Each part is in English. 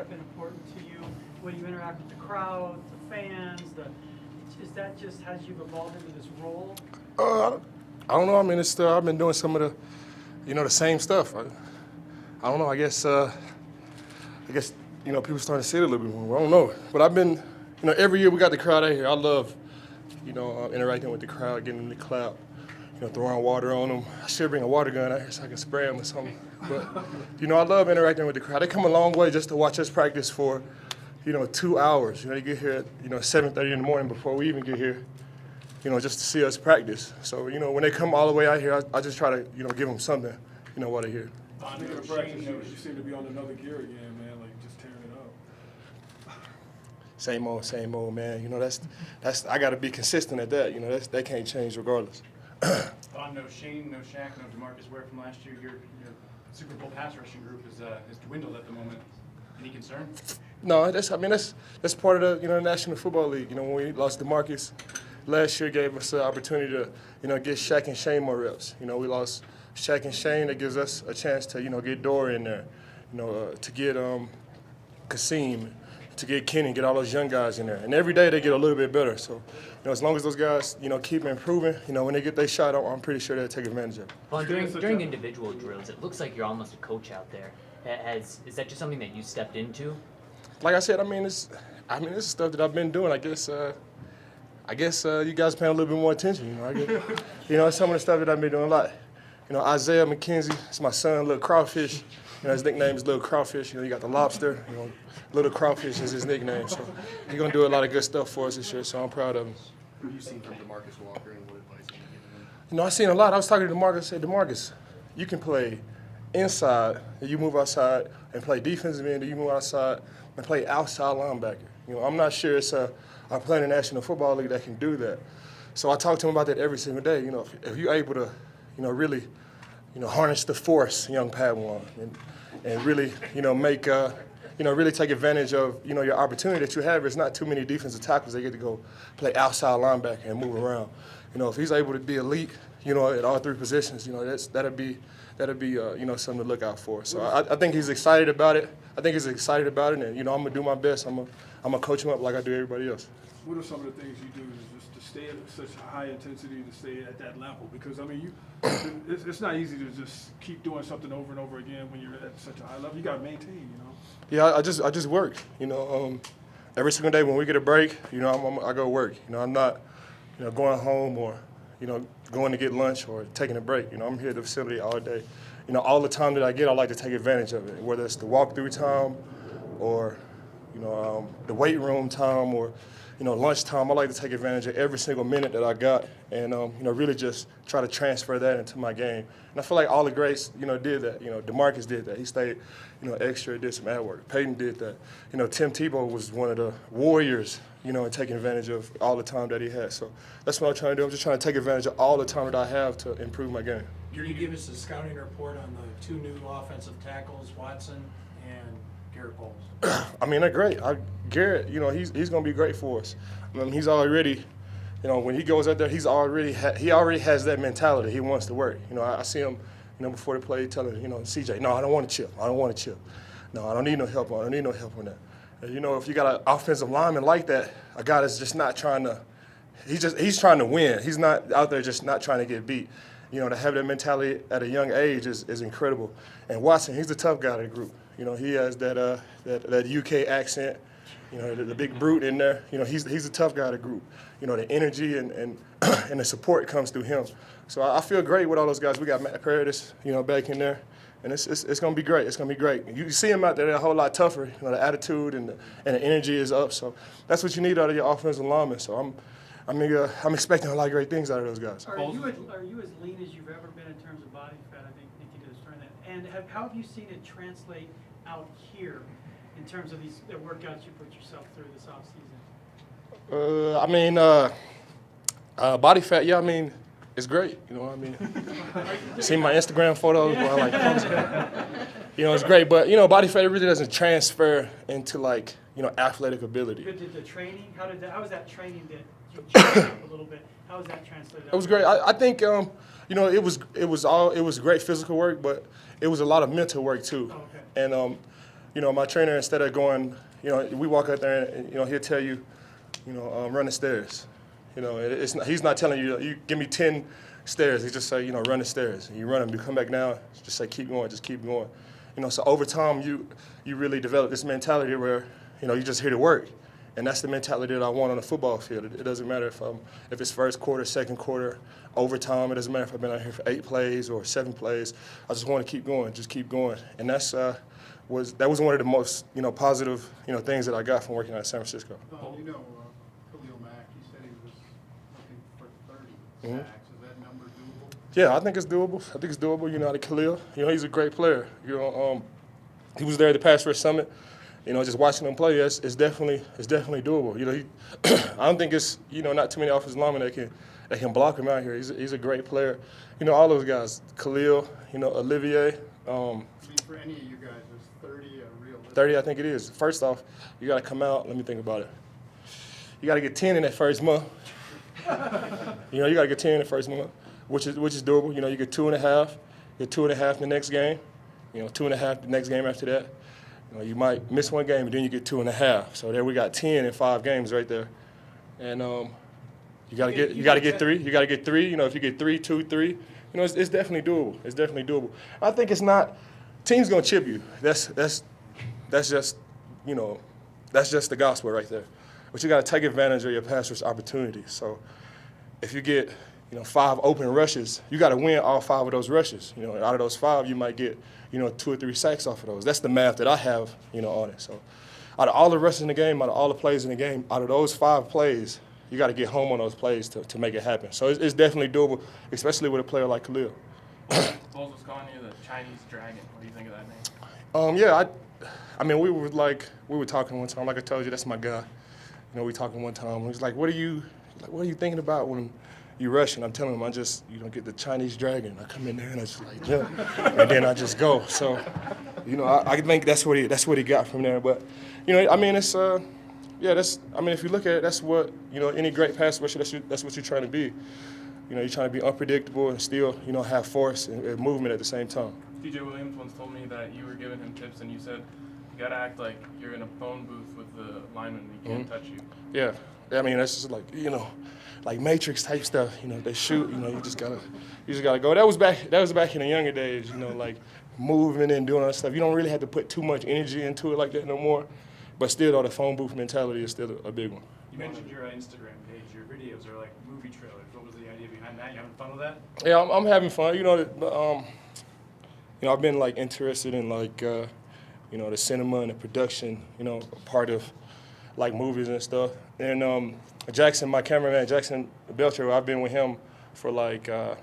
that been important to you? When you interact with the crowd, the fans, is that just as you've evolved into this role? I don't know. I mean, it's still, I've been doing some of the, the same stuff. I don't know. I guess, people starting to see it a little bit more. I don't know. But I've been, every year we got the crowd out here. I love, interacting with the crowd, getting in the cloud, throwing water on them. I should bring a water gun out here so I can spray them or something. But, I love interacting with the crowd. They come a long way just to watch us practice for, 2 hours. They get here at, 7:30 in the morning before we even get here, just to see us practice. So, when they come all the way out here, I just try to, give them something, while they're here. Speaking of practice, you seem to be on another gear again, man, like just tearing it up. Same old, man. That's I got to be consistent at that. That can't change regardless. No Shane, no Shaq, no DeMarcus Ware from last year. Your Super Bowl pass rushing group has dwindled at the moment. Any concern? No, that's part of the National Football League. When we lost DeMarcus last year, gave us the opportunity to get Shaq and Shane more reps. We lost Shaq and Shane. That gives us a chance to get Dora in there, to get Kasim, to get Kenny, get all those young guys in there. And every day they get a little bit better. So, as long as those guys keep improving, when they get their shot, I'm pretty sure they'll take advantage of it. Well, during individual drills, it looks like you're almost a coach out there. Is that just something that you stepped into? Like I said, this is stuff that I've been doing. I guess you guys paying a little bit more attention. It's some of the stuff that I've been doing a lot. Isaiah McKenzie, it's my son, Little Crawfish. His nickname is Little Crawfish. You got the lobster. Little Crawfish is his nickname. So he's gonna do a lot of good stuff for us this year. So I'm proud of him. What have you seen from DeMarcus Walker, and what advice are you giving him? I've seen a lot. I was talking to DeMarcus. I said, DeMarcus, you can play inside, and you move outside, and play defensive end, and you move outside, and play outside linebacker. I'm not sure it's a player in the National Football League that can do that. So I talk to him about that every single day. If you're able to, really, harness the force, young Padawan, and really, make, really take advantage of, your opportunity that you have. There's not too many defensive tackles. They get to go play outside linebacker and move around. If he's able to be elite, at all three positions, that'll be something to look out for. So I think he's excited about it. And I'm gonna do my best. I'm gonna coach him up like I do everybody else. What are some of the things you do just to stay at such high intensity, to stay at that level? Because it's not easy to just keep doing something over and over again when you're at such a high level. You got to maintain, Yeah, I just work. Every single day when we get a break, I go work. I'm not, going home or, going to get lunch or taking a break. I'm here at the facility all day. All the time that I get, I like to take advantage of it, whether it's the walkthrough time or, the weight room time or, lunchtime. I like to take advantage of every single minute that I got and, really just try to transfer that into my game. And I feel like all the greats, did that. DeMarcus did that. He stayed, extra, did some ad work. Peyton did that. Tim Tebow was one of the warriors, and taking advantage of all the time that he had. So that's what I'm trying to do. I'm just trying to take advantage of all the time that I have to improve my game. Can you give us a scouting report on the two new offensive tackles, Watson and Garrett Bowles? They're great. Garrett, he's going to be great for us. He's already, when he goes out there, he already has that mentality. He wants to work. I see him, before the play telling, CJ, no, I don't want to chip. No, I don't need no help on that. And, if you got an offensive lineman like that, a guy that's just not trying to, he's trying to win. He's not out there just not trying to get beat. To have that mentality at a young age is incredible. And Watson, he's the tough guy of the group. He has that UK accent, the big brute in there. He's the tough guy of the group. The energy and the support comes through him. So I feel great with all those guys. We got Matt Paradis, back in there. And it's going to be great. It's going to be great. You see them out there, they're a whole lot tougher. The attitude and the energy is up. So that's what you need out of your offensive linemen. So I'm expecting a lot of great things out of those guys. Are you as lean as you've ever been in terms of body fat? I think you did a turn that. And how have you seen it translate out here in terms of the workouts you put yourself through this off season? Body fat. Yeah, it's great. See my Instagram photos where I like post. It's great. But body fat really doesn't transfer into athletic ability. But did the training? How was that training? Did you change up a little bit? How was that translated? It was great. I think it was great physical work, but it was a lot of mental work too. Oh, okay. And you know, my trainer, instead of going, you know, we walk out there and, you know, he'll tell you, you know, run the stairs. You know, he's not telling you, you give me 10 stairs. He just say, you know, run the stairs. And you run them, you come back down, just say, keep going, just keep going. You know, so over time, you really develop this mentality where, you know, you just here to work. And that's the mentality that I want on the football field. It doesn't matter if it's first quarter, second quarter, overtime. It doesn't matter if I've been out here for 8 plays or 7 plays. I just want to keep going, just keep going. And that was one of the most, you know, positive, you know, things that I got from working out in San Francisco. You know, Khalil Mack, he said he was looking for 30 Mhm. sacks. Is that number doable? Yeah, I think it's doable. I think it's doable. You know, out of Khalil, you know, he's a great player. You know, he was there at the Pass Rush Summit. You know, just watching him play, it's definitely doable. You know, I don't think it's, you know, not too many offensive linemen that can block him out here. He's a great player. You know, all those guys, Khalil, you know, Olivier. I mean, for any of you guys, is 30 a realistic? 30, I think it is. First off, you got to come out. Let me think about it. You got to get 10 in that first month. You know, you got to get 10 in the first month, which is doable. You know, you get 2.5, get 2.5 the next game. You know, 2.5 the next game after that. You know, you might miss one game, and then you get 2.5. So there we got 10 in 5 games right there. And you got to get 3. You got to get 3. You know, if you get 3, 2, 3, you know, it's definitely doable. It's definitely doable. I think it's not. Team's gonna chip you. That's just, you know, that's just the gospel right there. But you got to take advantage of your pass rush opportunities. So if you get, you know, 5 open rushes, you got to win all 5 of those rushes. You know, out of those 5, you might get, you know, 2 or 3 sacks off of those. That's the math that I have, you know, on it. So out of all the rushes in the game, out of all the plays in the game, out of those 5 plays, you got to get home on those plays to make it happen. So it's definitely doable, especially with a player like Khalil. Bulls was calling you the Chinese Dragon. What do you think of that name? Yeah, I mean, we were talking one time. Like I told you, that's my guy. You know, we talking one time. He was like, what are you thinking about when you rush? And I'm telling him, I just, you know, get the Chinese Dragon. I come in there and I just like jump, and then I just go. So, you know, I think that's what he got from there. But, you know, I mean, it's I mean, if you look at it, that's what, you know, any great pass rusher, that's what you're trying to be. You know, you're trying to be unpredictable and still, you know, have force and movement at the same time. TJ Williams once told me that you were giving him tips and you said, you got to act like you're in a phone booth with the lineman and he can't touch you. Yeah. I mean, that's just like, you know, like Matrix type stuff. You know, they shoot, you know, you just gotta go. That was back in the younger days, you know, like moving and doing all that stuff. You don't really have to put too much energy into it like that no more. But still, though, the phone booth mentality is still a big one. You mentioned your Instagram page. Your videos are like movie trailers. What was the idea behind that? You having fun with that? Yeah, I'm having fun. You know, I've been like interested in like, you know, the cinema and the production. You know, part of like movies and stuff. And Jackson, my cameraman, Jackson Belcher, I've been with him for like, how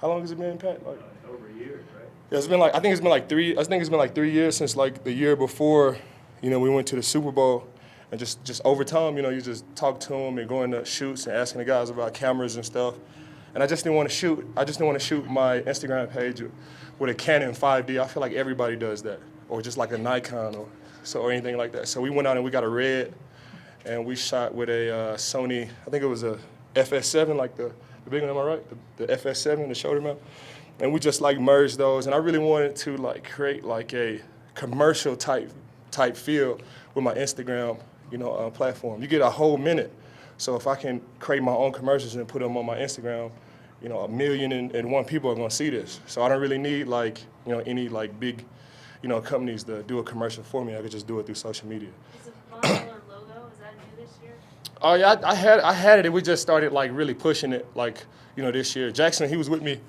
long has it been, Pat? Like Over a year, right? yeah, it's been like I think it's been like 3 years since like the year before. You know, we went to the Super Bowl, and just over time, you know, you just talk to them and going to shoots and asking the guys about cameras and stuff. And I just didn't want to shoot. I just didn't want to shoot my Instagram page with a Canon 5D. I feel like everybody does that, or just like a Nikon or anything like that. So we went out and we got a Red, and we shot with a Sony. I think it was a FS7, like the big one. Am I right? The FS7, the shoulder mount. And we just like merged those. And I really wanted to like create like a commercial type feel with my Instagram, you know, platform. You get a whole minute. So if I can create my own commercials and put them on my Instagram, you know, 1,000,001 people are gonna see this. So I don't really need like, you know, any like big, you know, companies to do a commercial for me. I could just do it through social media. Is the Von logo, is that new this year? Oh yeah, I had it. And we just started like really pushing it, like, you know, this year. Jackson, he was with me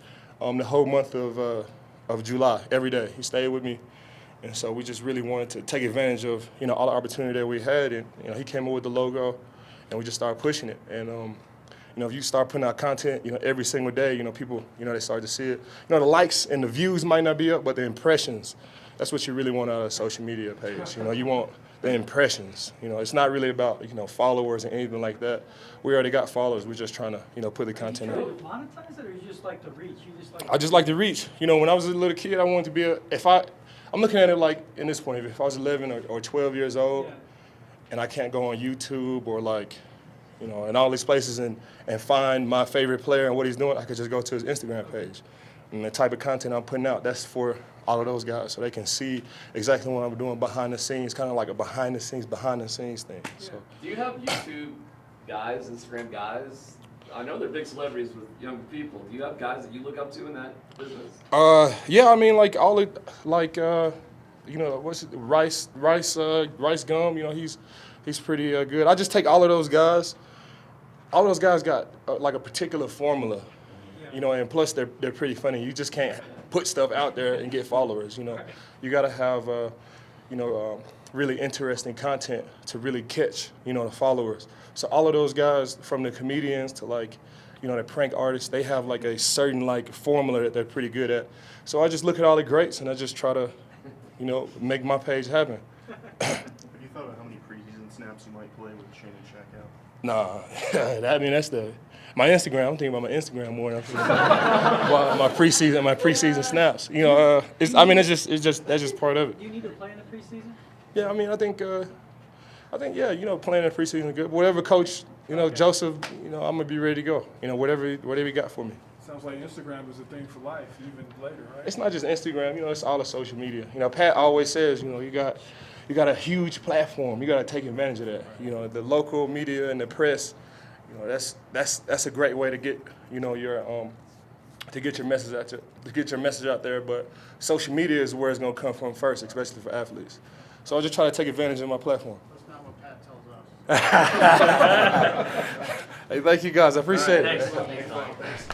the whole month of July, every day. He stayed with me. And so we just really wanted to take advantage of, you know, all the opportunity that we had. And, you know, he came up with the logo, and we just started pushing it. And, you know, if you start putting out content, you know, every single day, you know, people, you know, they start to see it. You know, the likes and the views might not be up, but the impressions, that's what you really want out of a social media page. You know, you want the impressions. You know, it's not really about, you know, followers and anything like that. We already got followers. We're just trying to, you know, put the content Are you out. trying to monetize it, or you just like the reach? You just like I just like to reach. You know, when I was a little kid, I wanted to be I'm looking at it like in this point of view. If I was 11 or 12 years old, Yeah. and I can't go on YouTube or like, you know, in all these places and find my favorite player and what he's doing, I could just go to his Instagram page. And the type of content I'm putting out, that's for all of those guys, so they can see exactly what I'm doing behind the scenes, kind of like a behind the scenes thing. So. Do you have YouTube guys, Instagram guys? I know they're big celebrities with young people. Do you have guys that you look up to in that business? Yeah, I mean, like all it, like you know, what's it, Rice Gum. You know, he's pretty good. I just take all of those guys. All those guys got like a particular formula, you know, and plus they're pretty funny. You just can't put stuff out there and get followers. You know, you gotta have you know, really interesting content to really catch, you know, the followers. So all of those guys, from the comedians to like, you know, the prank artists, they have like a certain like formula that they're pretty good at. So I just look at all the greats and I just try to, you know, make my page happen. Have you thought about how many preseason snaps you might play with Shane and Shaq out? Nah, I mean that's my Instagram. I'm thinking about my Instagram more than I'm thinking about my preseason snaps. You know, that's just part of it. Do you need to play in the preseason? Yeah, I mean, I think yeah, you know, playing in preseason is good. Whatever coach, you know, Joseph, you know, I'm gonna be ready to go. You know, whatever he got for me. Sounds like Instagram is a thing for life, even later, right? It's not just Instagram, you know, it's all the social media. You know, Pat always says, you know, you got a huge platform. You got to take advantage of that. You know, the local media and the press, you know, that's a great way to get, you know, your to get your message out there. But social media is where it's gonna come from first, especially for athletes. So I just try to take advantage of my platform. That's not what Pat tells us. Hey, thank you guys. I appreciate it. Thanks.